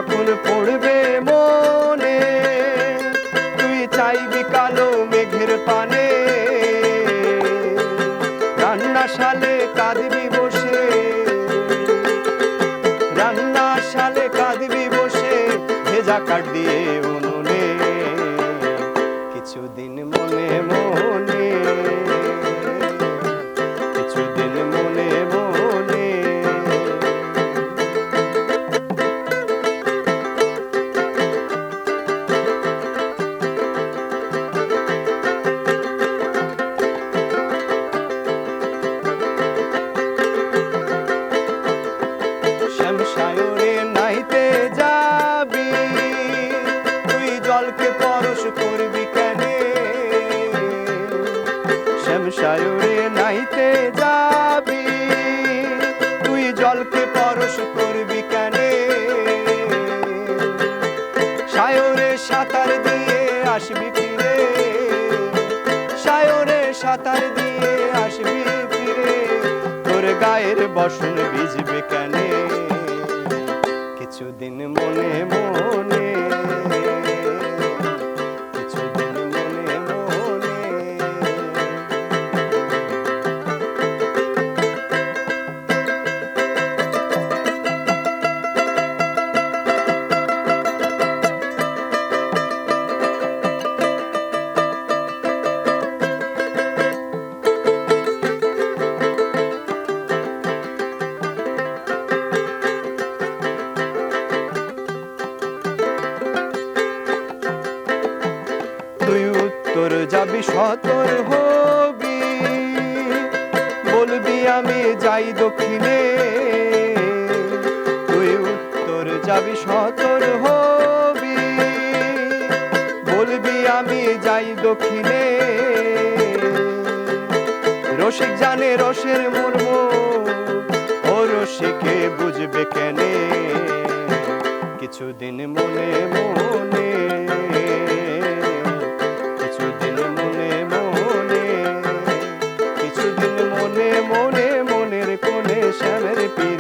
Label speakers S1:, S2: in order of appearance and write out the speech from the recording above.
S1: যখন পড়বে মনে, তুই চাইবি কালো মেঘের পানে, রান্নাশালে কাঁদবি বসে, রান্নাশালে কাঁদবি বসে, ভেজা কাঠ দিয়ে উনুনে, কিছুদিন মনে মনে, কিছুদিন মনে মনে। শ্যামসায়রে নাইতে যাবি, তুই জলকে পরশ করবি কেনে, শ্যামসায়রে নাইতে যাবি, তুই জলকে পরশ করবি কেনে, সায়রে সাঁতার দিয়ে আসবি ফিরে, সায়রে সাঁতার দিয়ে আসবি ফিরে, তোর গায়ের বসন ভিজবে কেনে, কিছুদিন মনে মনে, কিছুদিন মনে মনে। তুই উত্তর যাবি সতর হবি, বলবি আমি যাই দক্ষিণে, তুই উত্তর যাবি সতর হবি, বলবি আমি যাই দক্ষিণে, রসিক জানে রসের মর্ম, ও রসিকে বুঝবে কেনে, কিছুদিন মনে মনে, কিছুদিন মনে মনে, কিছুদিন মনে মনে, মনের কোণে শ্যামের পীর